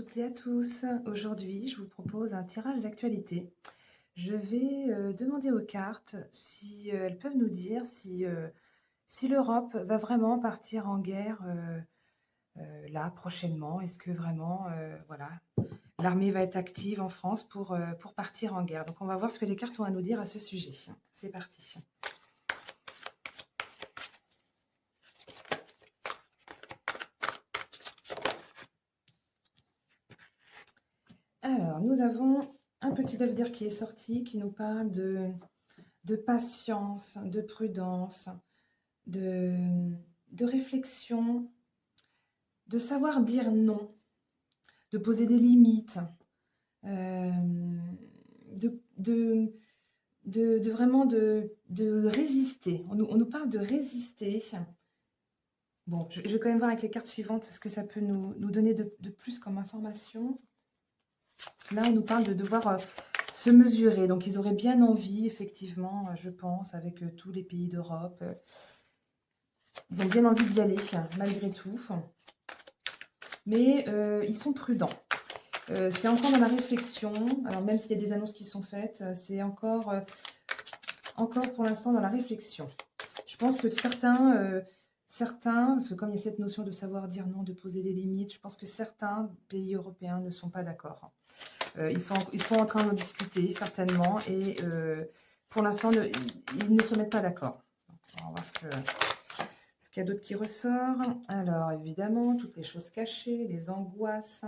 toutes et à tous. Aujourd'hui, je vous propose un tirage d'actualité. Je vais demander aux cartes si elles peuvent nous dire si l'Europe va vraiment partir en guerre là prochainement. Est-ce que vraiment voilà, l'armée va être active en France pour partir en guerre? Donc on va voir ce que les cartes ont à nous dire à ce sujet. C'est parti. Alors, nous avons un petit œuf d'air qui est sorti, qui nous parle de patience, de prudence, de, de réflexion, de savoir dire non, de poser des limites, euh, de, vraiment de résister. On nous parle de résister. Bon, je vais quand même voir avec les cartes suivantes ce que ça peut nous donner de plus comme information. Là, on nous parle de devoir se mesurer. Donc, ils auraient bien envie, effectivement, je pense, avec tous les pays d'Europe. Ils ont bien envie d'y aller, malgré tout. Mais ils sont prudents. C'est encore dans la réflexion. Alors, même s'il y a des annonces qui sont faites, c'est encore pour l'instant dans la réflexion. Je pense que certains, parce que comme il y a cette notion de savoir dire non, de poser des limites, je pense que certains pays européens ne sont pas d'accord. Ils sont en train de discuter, certainement, et pour l'instant, ils ne se mettent pas d'accord. On va voir ce qu'il y a d'autre qui ressort. Alors, évidemment, toutes les choses cachées, les angoisses,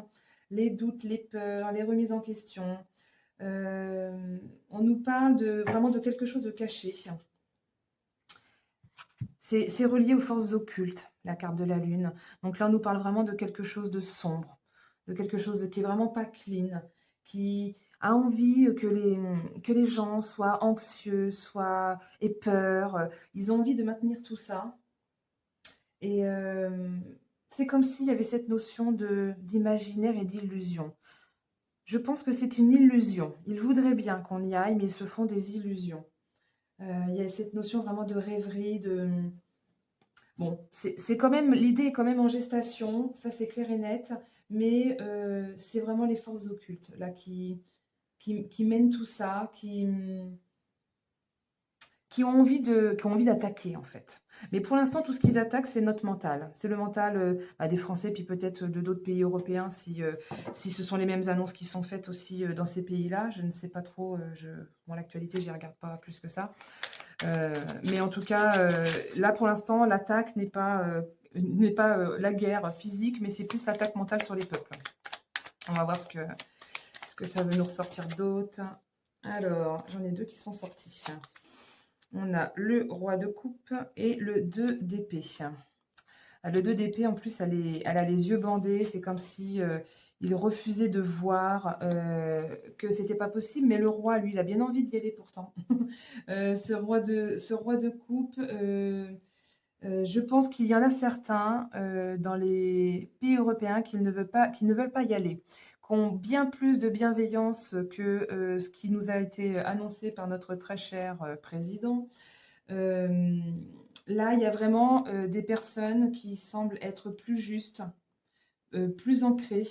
les doutes, les peurs, les remises en question. On nous parle vraiment de quelque chose de caché. C'est relié aux forces occultes, la carte de la Lune. Donc là, on nous parle vraiment de quelque chose de sombre, de quelque chose qui est vraiment pas clean, qui a envie que les gens soient anxieux, aient peur. Ils ont envie de maintenir tout ça. Et c'est comme s'il y avait cette notion d'imaginaire et d'illusion. Je pense que c'est une illusion. Ils voudraient bien qu'on y aille, mais ils se font des illusions. Il y a cette notion vraiment de rêverie, Bon, c'est quand même, l'idée est quand même en gestation, ça c'est clair et net, mais c'est vraiment les forces occultes là qui mènent tout ça, qui ont envie d'attaquer en fait. Mais pour l'instant, tout ce qu'ils attaquent, c'est notre mental. C'est le mental des Français, puis peut-être de d'autres pays européens, si ce sont les mêmes annonces qui sont faites aussi dans ces pays-là. Je ne sais pas trop, bon, l'actualité, je n'y regarde pas plus que ça. Mais en tout cas, là pour l'instant, l'attaque n'est pas la guerre physique, mais c'est plus l'attaque mentale sur les peuples. On va voir ce que ça veut nous ressortir d'autre. Alors, j'en ai deux qui sont sortis. On a le roi de coupe et le 2 d'épée. Le 2 d'épée, en plus, elle a les yeux bandés. C'est comme si il refusait de voir que c'était pas possible. Mais le roi, lui, il a bien envie d'y aller pourtant. Ce roi de coupe, je pense qu'il y en a certains dans les pays européens qui ne veulent pas y aller, qui ont bien plus de bienveillance que ce qui nous a été annoncé par notre très cher président. Euh, Là, il y a vraiment des personnes qui semblent être plus justes, plus ancrées.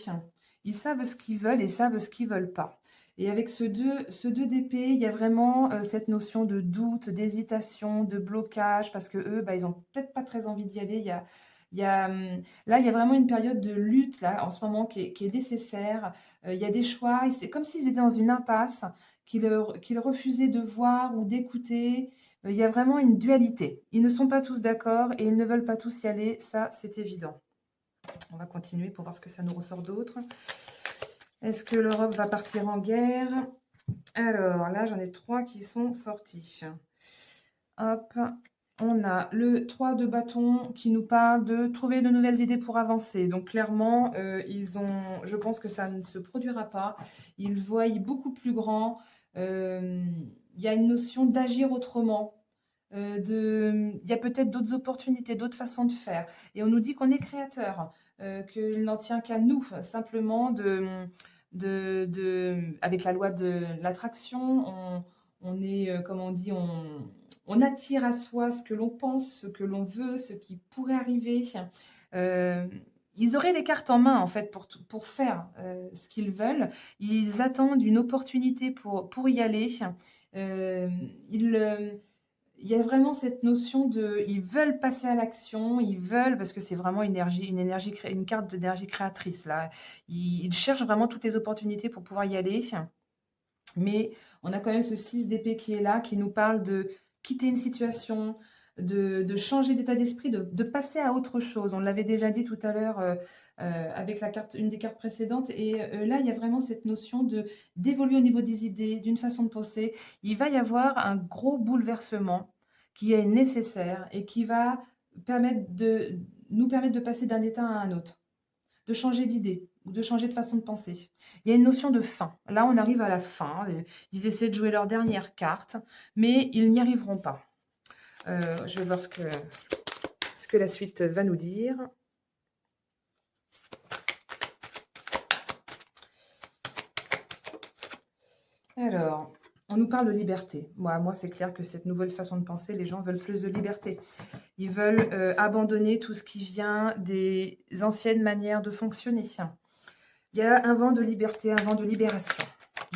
Ils savent ce qu'ils veulent et savent ce qu'ils veulent pas. Et avec ce 2 d'épée, il y a vraiment cette notion de doute, d'hésitation, de blocage, parce que eux, bah, ils ont peut-être pas très envie d'y aller. Là, il y a vraiment une période de lutte là, en ce moment qui est nécessaire. Il y a des choix, et c'est comme s'ils étaient dans une impasse qu'ils refusaient de voir ou d'écouter. Il y a vraiment une dualité. Ils ne sont pas tous d'accord et ils ne veulent pas tous y aller, ça c'est évident. On va continuer pour voir ce que ça nous ressort d'autre. Est-ce que l'Europe va partir en guerre? Alors là, j'en ai trois qui sont sortis. Hop, on a le 3 de bâton qui nous parle de trouver de nouvelles idées pour avancer. Donc clairement, je pense que ça ne se produira pas. Ils voient beaucoup plus grand. Il y a une notion d'agir autrement. Il y a peut-être d'autres opportunités, d'autres façons de faire. Et on nous dit qu'on est créateur, qu'il n'en tient qu'à nous, simplement avec la loi de l'attraction, on est, comme on dit, on attire à soi ce que l'on pense, ce que l'on veut, ce qui pourrait arriver. Euh, ils auraient les cartes en main, en fait, pour faire ce qu'ils veulent. Ils attendent une opportunité pour y aller. Euh, ils, euh, il y a vraiment cette notion de, ils veulent passer à l'action, ils veulent, parce que c'est vraiment une carte d'énergie créatrice, là. Ils cherchent vraiment toutes les opportunités pour pouvoir y aller. Mais on a quand même ce 6 d'épée qui est là, qui nous parle de quitter une situation, de changer d'état d'esprit, de passer à autre chose. On l'avait déjà dit tout à l'heure avec une des cartes précédentes. Et là, il y a vraiment cette notion d'évoluer au niveau des idées, d'une façon de penser. Il va y avoir un gros bouleversement qui est nécessaire et qui va nous permettre de passer d'un état à un autre, de changer d'idée ou de changer de façon de penser. Il y a une notion de fin. Là, on arrive à la fin. Ils essaient de jouer leur dernière carte, mais ils n'y arriveront pas. Je vais voir ce que la suite va nous dire. Alors, on nous parle de liberté. Moi c'est clair que cette nouvelle façon de penser, les gens veulent plus de liberté. Ils veulent abandonner tout ce qui vient des anciennes manières de fonctionner. Il y a un vent de liberté, un vent de libération.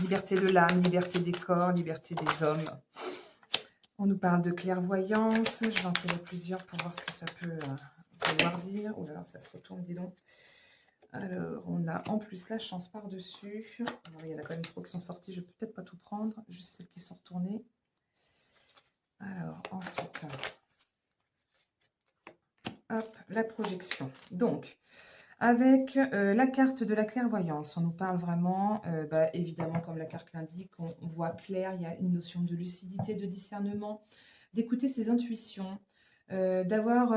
Liberté de l'âme, liberté des corps, liberté des hommes. On nous parle de clairvoyance. Je vais en tirer plusieurs pour voir ce que ça peut vouloir dire. Oh là là, ça se retourne, dis donc. Alors, on a en plus la chance par-dessus. Il y en a quand même trop qui sont sortis. Je ne peux peut-être pas tout prendre, juste celles qui sont retournées. Alors, ensuite, hop, la projection. Donc, avec la carte de la clairvoyance, on nous parle vraiment, évidemment, comme la carte l'indique, on voit clair, il y a une notion de lucidité, de discernement, d'écouter ses intuitions, d'avoir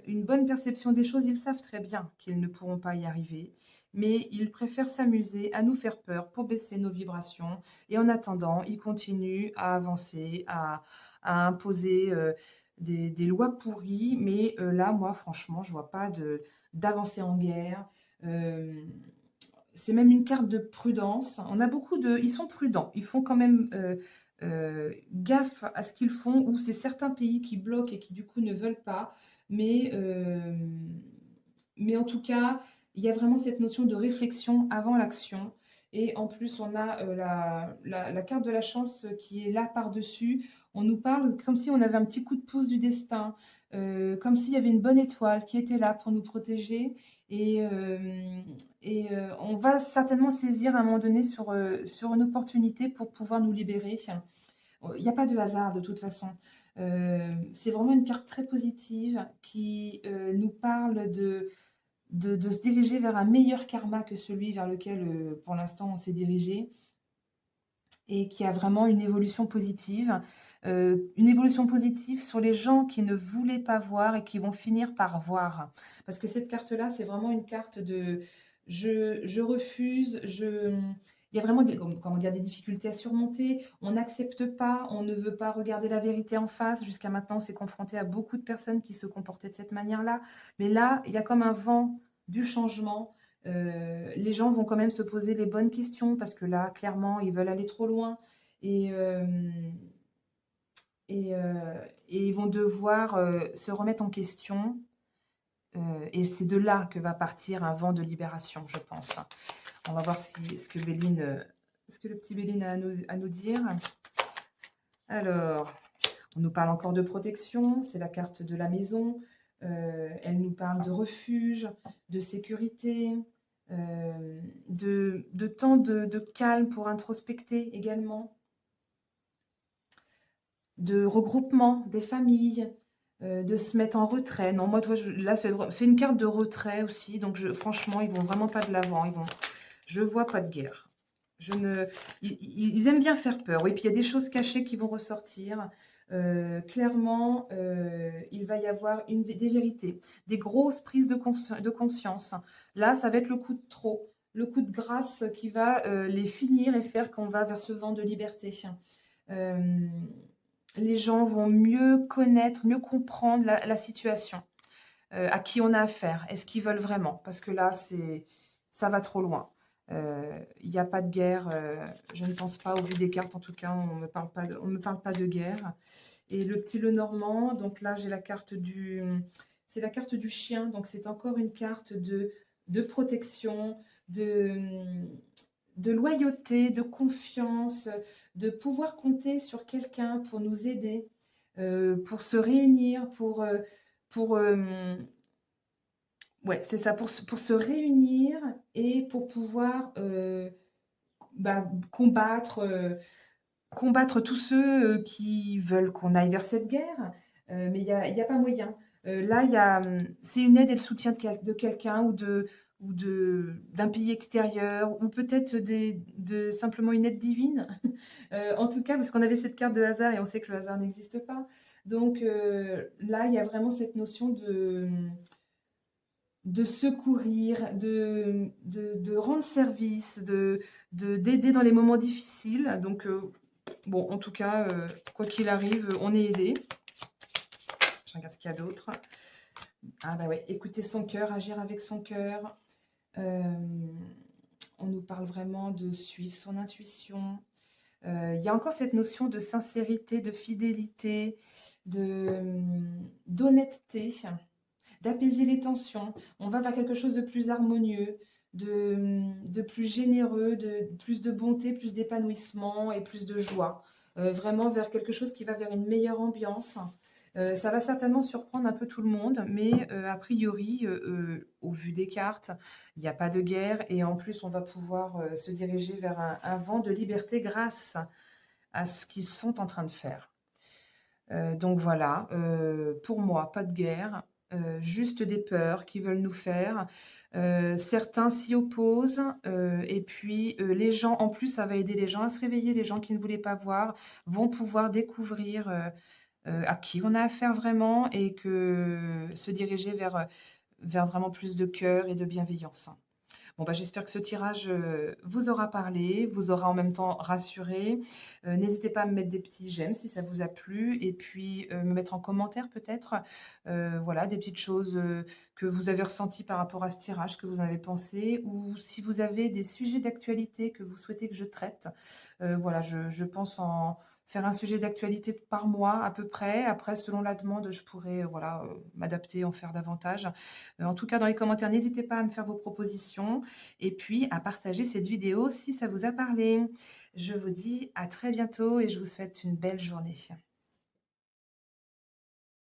une bonne perception des choses. Ils savent très bien qu'ils ne pourront pas y arriver, mais ils préfèrent s'amuser à nous faire peur pour baisser nos vibrations. Et en attendant, ils continuent à avancer, à imposer des lois pourries. Mais là, moi, franchement, je ne vois pas d'avancer en guerre. C'est même une carte de prudence. On a ils sont prudents. Ils font quand même gaffe à ce qu'ils font, ou c'est certains pays qui bloquent et qui du coup ne veulent pas. Mais, euh, mais en tout cas, il y a vraiment cette notion de réflexion avant l'action. Et en plus, on a la carte de la chance qui est là par-dessus. On nous parle comme si on avait un petit coup de pouce du destin, comme s'il y avait une bonne étoile qui était là pour nous protéger. Et, on va certainement saisir à un moment donné sur une opportunité pour pouvoir nous libérer. Il n'y a pas de hasard de toute façon. C'est vraiment une carte très positive qui nous parle de se diriger vers un meilleur karma que celui vers lequel pour l'instant on s'est dirigé, et qui a vraiment une évolution positive. Une évolution positive sur les gens qui ne voulaient pas voir et qui vont finir par voir. Parce que cette carte-là, c'est vraiment une carte de je refuse, il y a vraiment comment dire, des difficultés à surmonter, on n'accepte pas, on ne veut pas regarder la vérité en face. Jusqu'à maintenant, on s'est confronté à beaucoup de personnes qui se comportaient de cette manière-là. Mais là, il y a comme un vent du changement. Les gens vont quand même se poser les bonnes questions, parce que là, clairement, ils veulent aller trop loin, et, euh, et ils vont devoir se remettre en question. Et c'est de là que va partir un vent de libération, je pense. On va voir ce que le petit Béline a à nous dire. Alors, on nous parle encore de protection, c'est la carte de la maison. Elle nous parle de refuge, de sécurité, de temps de calme pour introspecter également, de regroupement des familles, de se mettre en retrait. Non, moi, là, c'est une carte de retrait aussi, donc franchement, ils vont vraiment pas de l'avant. Je vois pas de guerre. Ils aiment bien faire peur. Oui, puis il y a des choses cachées qui vont ressortir. Clairement, il va y avoir des vérités, des grosses prises de conscience. Là, ça va être le coup de trop, le coup de grâce qui va les finir et faire qu'on va vers ce vent de liberté. Euh, les gens vont mieux connaître, mieux comprendre la situation, à qui on a affaire. Est-ce qu'ils veulent vraiment? Parce que là, ça va trop loin. Il n'y a pas de guerre, je ne pense pas, au vu des cartes en tout cas, on ne me parle pas de guerre. Et le petit Lenormand, donc là j'ai la carte c'est la carte du chien. Donc, c'est encore une carte de protection, de, de loyauté, de confiance, de pouvoir compter sur quelqu'un pour nous aider, pour se réunir, pour ouais, c'est ça, pour se réunir et pour pouvoir bah, combattre tous ceux qui veulent qu'on aille vers cette guerre, mais il y a pas moyen. Là, c'est une aide et le soutien de quelqu'un d'un pays extérieur ou peut-être simplement une aide divine. En tout cas, parce qu'on avait cette carte de hasard et on sait que le hasard n'existe pas. Donc là, il y a vraiment cette notion de secourir, de rendre service, d'aider dans les moments difficiles. Donc, bon, en tout cas, quoi qu'il arrive, on est aidé. Je regarde ce qu'il y a d'autre. Ah bah ouais, écouter son cœur, agir avec son cœur. On nous parle vraiment de suivre son intuition. Il y a encore cette notion de sincérité, de fidélité, d'honnêteté, d'apaiser les tensions. On va vers quelque chose de plus harmonieux, de plus généreux, de plus de bonté, plus d'épanouissement et plus de joie. Vraiment vers quelque chose qui va vers une meilleure ambiance. Ça va certainement surprendre un peu tout le monde, mais a priori, au vu des cartes, il n'y a pas de guerre et en plus, on va pouvoir se diriger vers un vent de liberté grâce à ce qu'ils sont en train de faire. Donc voilà, pour moi, pas de guerre, juste des peurs qui veulent nous faire. Certains s'y opposent, et puis les gens, en plus, ça va aider les gens à se réveiller. Les gens qui ne voulaient pas voir vont pouvoir découvrir à qui on a affaire vraiment et que se diriger vers vraiment plus de cœur et de bienveillance. Bon, bah, j'espère que ce tirage vous aura parlé, vous aura en même temps rassuré. N'hésitez pas à me mettre des petits j'aime si ça vous a plu et puis me mettre en commentaire peut-être voilà, des petites choses que vous avez ressenties par rapport à ce tirage, que vous en avez pensé, ou si vous avez des sujets d'actualité que vous souhaitez que je traite. Voilà, je pense en faire un sujet d'actualité par mois à peu près. Après, selon la demande, je pourrais voilà, m'adapter, en faire davantage. En tout cas, dans les commentaires, n'hésitez pas à me faire vos propositions et puis à partager cette vidéo si ça vous a parlé. Je vous dis à très bientôt et je vous souhaite une belle journée.